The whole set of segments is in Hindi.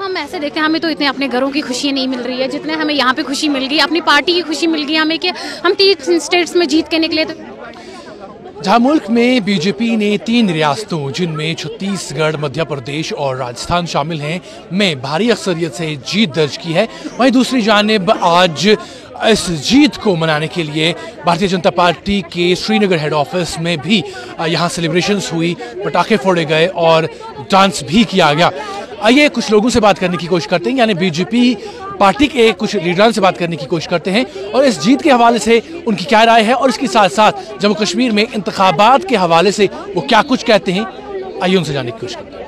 हम ऐसे देखते हैं, हमें तो इतने अपने घरों की खुशी नहीं मिल रही है जितने हमें यहाँ पे खुशी मिल गई, अपनी पार्टी की खुशी मिल गई हमें कि हम 3 स्टेट्स में जीत के निकले। तो जहाँ मुल्क में बीजेपी ने 3 रियासतों जिनमें छत्तीसगढ़, मध्य प्रदेश और राजस्थान शामिल हैं में भारी अक्सरियत से जीत दर्ज की है, वहीं दूसरी जानिब आज इस जीत को मनाने के लिए भारतीय जनता पार्टी के श्रीनगर हेड ऑफिस में भी यहाँ सेलिब्रेशंस हुई, पटाखे फोड़े गए और डांस भी किया गया। आइए कुछ लोगों से बात करने की कोशिश करते हैं, यानी बीजेपी पार्टी के कुछ लीडरों से बात करने की कोशिश करते हैं और इस जीत के हवाले से उनकी क्या राय है और इसके साथ साथ जम्मू कश्मीर में इंतखाबात के हवाले से वो क्या कुछ कहते हैं। आइए उनसे जानने की कोशिश करते हैं।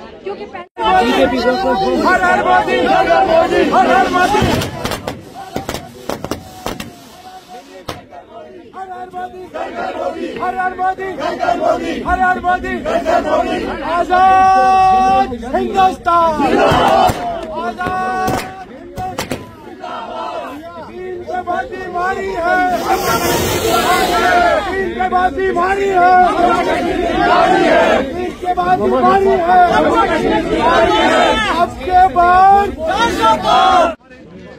आजाद हिंदुस्तान, बाजी मारी है, बाजी मारी है, आपके बाद।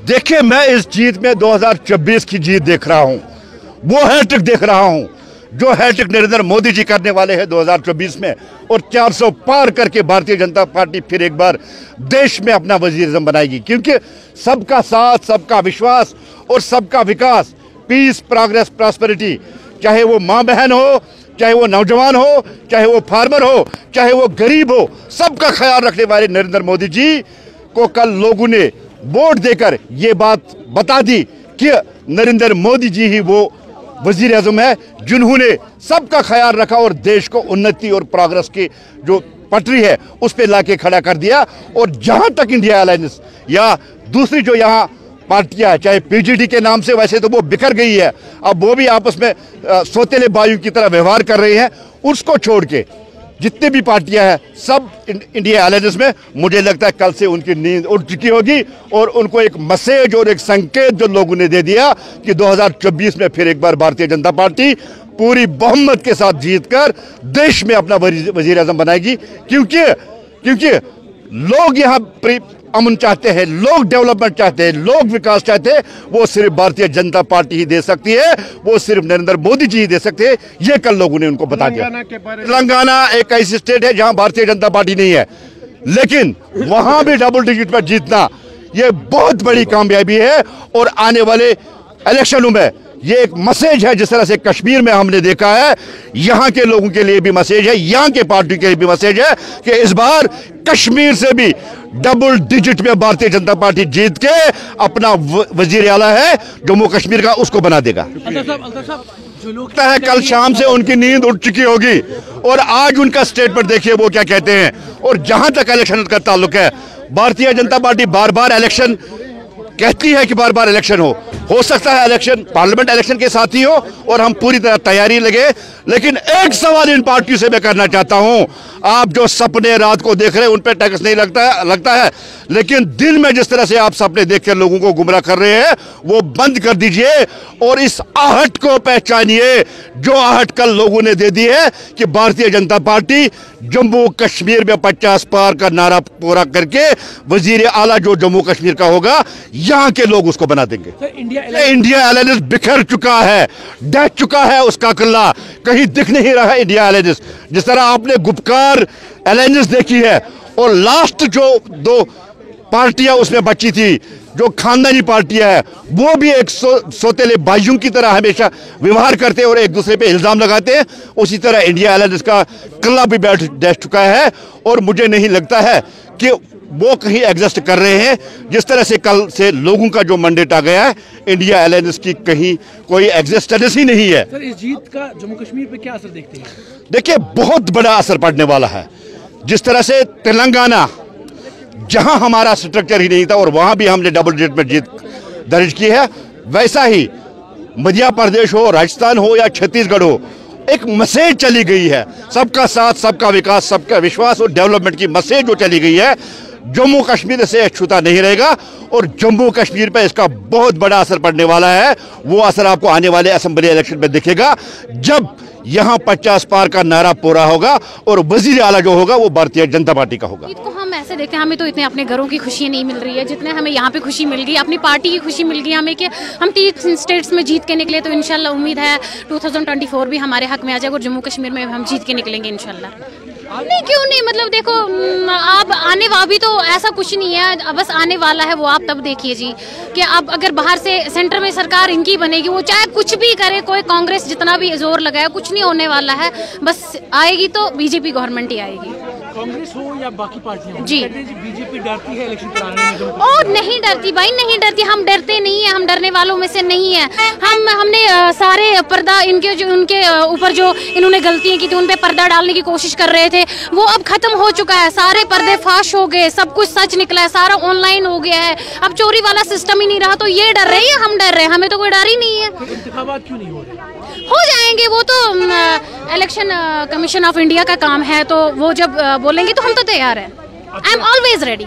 देखिए, मैं इस जीत में 2024 की जीत देख रहा हूं, वो हैट्रिक देख रहा हूं जो हैट्रिक नरेंद्र मोदी जी करने वाले हैं 2024 में, और 400 पार करके भारतीय जनता पार्टी फिर एक बार देश में अपना वजीर-ए-आज़म बनाएगी, क्योंकि सबका साथ, सबका विश्वास और सबका विकास, पीस, प्रोग्रेस, प्रॉस्पेरिटी, चाहे वो माँ बहन हो, चाहे वो नौजवान हो, चाहे वो फार्मर हो, चाहे वो गरीब हो, सबका ख्याल रखने वाले नरेंद्र मोदी जी को कल लोगों ने वोट देकर ये बात बता दी कि नरेंद्र मोदी जी ही वो वजीर आज़म है जिन्होंने सबका ख्याल रखा और देश को उन्नति और प्रोग्रेस की जो पटरी है उस पर लाके खड़ा कर दिया। और जहां तक इंडिया अलायंस या दूसरी जो यहाँ पार्टियां, चाहे पीजीडी के नाम से, वैसे तो वो बिखर गई है, अब वो भी आपस में सौतेले बायू की तरह व्यवहार कर रही हैं, उसको छोड़ के जितनी भी पार्टियां हैं सब इंडिया अलायंस में, मुझे लगता है कल से उनकी नींद उड़ चुकी होगी और उनको एक मैसेज और एक संकेत जो लोगों ने दे दिया कि 2024 में फिर एक बार भारतीय जनता पार्टी पूरी बहुमत के साथ जीतकर देश में अपना वजीर आज़म बनाएगी। क्योंकि लोग यहाँ अमन चाहते हैं, लोग डेवलपमेंट चाहते हैं, लोग विकास चाहते हैं, वो सिर्फ भारतीय जनता पार्टी ही दे सकती है, वो सिर्फ नरेंद्र मोदी जी ही दे सकते हैं। ये कल लोगों ने उनको बता दिया। तेलंगाना एक ऐसी स्टेट है जहां भारतीय जनता पार्टी नहीं है, लेकिन वहां भी डबल डिजिट पर जीतना ये बहुत बड़ी कामयाबी है। और आने वाले इलेक्शनों में ये एक मैसेज है, जिस तरह से कश्मीर में हमने देखा है, यहाँ के लोगों के लिए भी मैसेज है, यहाँ के पार्टी के लिए भी मैसेज है कि इस बार कश्मीर से भी डबल डिजिट में भारतीय जनता पार्टी जीत के अपना वजीर आला है जम्मू कश्मीर का, उसको बना देगा। जो लगता है कल शाम से उनकी नींद उड़ चुकी होगी और आज उनका स्टेटमेंट देखिए वो क्या कहते हैं। और जहां तक इलेक्शन का ताल्लुक है, भारतीय जनता पार्टी बार बार इलेक्शन कहती है कि बार बार इलेक्शन हो सकता है इलेक्शन पार्लियामेंट इलेक्शन के साथ ही हो और हम पूरी तरह तैयारी लगे। लेकिन एक सवाल इन पार्टियों से मैं करना चाहता हूं, आप जो सपने रात को देख रहे हैं उन पर टैक्स नहीं लगता है, लेकिन दिन में जिस तरह से आप सपने देख कर लोगों को गुमराह कर रहे हैं वो बंद कर दीजिए और इस आहट को पहचानिए जो आहट कल लोगों ने दे दी है कि भारतीय जनता पार्टी जम्मू कश्मीर में 50 पार का नारा पूरा करके वजीर आला जो जम्मू कश्मीर का होगा, यहाँ के लोग उसको बना देंगे। इंडिया अलायंस बिखर चुका है, डह चुका है, उसका किला कहीं दिख नहीं रहा है। इंडिया अलायंस जिस तरह आपने गुपकार अलायंस देखी है और लास्ट जो 2 पार्टियां उसमें बची थी जो खानदानी पार्टियां है, वो भी एक सौतेले बाइयों की तरह हमेशा व्यवहार करते हैं और एक दूसरे पे इल्जाम लगाते हैं। उसी तरह इंडिया अलायंस का किला भी बैठ चुका है और मुझे नहीं लगता है कि वो कहीं एग्जिस्ट कर रहे हैं। जिस तरह से कल से लोगों का जो मैंडेट आ गया है, इंडिया अलायंस की कहीं कोई एग्जिस्टेंस ही नहीं है। सर, इस जीत का जम्मू कश्मीर पे क्या असर देखते हैं? देखिए, बहुत बड़ा असर पड़ने वाला है। जिस तरह से तेलंगाना जहां हमारा स्ट्रक्चर ही नहीं था और वहां भी हमने डबल डिजिट में जीत दर्ज की है, वैसा ही मध्य प्रदेश हो, राजस्थान हो या छत्तीसगढ़ हो, एक मैसेज चली गई है, सबका साथ, सबका विकास, सबका विश्वास और डेवलपमेंट की मैसेज जो चली गई है। जम्मू कश्मीर से अछूता नहीं रहेगा और जम्मू कश्मीर पर इसका बहुत बड़ा असर पड़ने वाला है। वो असर आपको आने वाले असेंबली इलेक्शन में दिखेगा, जब यहाँ 50 पार का नारा पूरा होगा और वजीर आला जो होगा वो भारतीय जनता पार्टी का होगा। ईद को हम ऐसे देखते हैं, हमें तो इतने अपने घरों की खुशी नहीं मिल रही है जितने हमें यहाँ पे खुशी मिल गई, अपनी पार्टी की खुशी मिल गई हमें कि हम 3 स्टेट्स में जीत के निकले। तो इंशाल्लाह उम्मीद है 2024 भी हमारे हक में आ जाएगा और जम्मू कश्मीर में हम जीत के निकलेंगे इंशाल्लाह। नहीं क्यों नहीं, मतलब देखो आप आने वाला भी तो ऐसा कुछ नहीं है, बस आने वाला है वो आप तब देखिए जी कि अब अगर बाहर से सेंटर में सरकार इनकी बनेगी, वो चाहे कुछ भी करे, कोई कांग्रेस जितना भी जोर लगाए कुछ नहीं होने वाला है। बस आएगी तो बीजेपी गवर्नमेंट ही आएगी, कांग्रेस हो या बाकी पार्टियां जी। बीजेपी डरती है इलेक्शन कराने में? और नहीं डरती भाई, नहीं डरती, हम डरते नहीं है, हम डरने वालों में से नहीं है। हमने सारे पर्दा इनके जो उनके ऊपर जो इन्होंने गलतियां की थी उन पे पर्दा डालने की कोशिश कर रहे थे, वो अब खत्म हो चुका है। सारे पर्दे फाश हो गए, सब कुछ सच निकला है, सारा ऑनलाइन हो गया है, अब चोरी वाला सिस्टम ही नहीं रहा। तो ये डर रहे हैं, हम डर रहे हैं, हमें तो कोई डर ही नहीं है। इंतखाबात क्यों नहीं हो रहे? हो जाएंगे, वो तो इलेक्शन कमीशन ऑफ इंडिया का काम है, तो वो जब बोलेंगे तो हम तो तैयार हैं। I am always ready.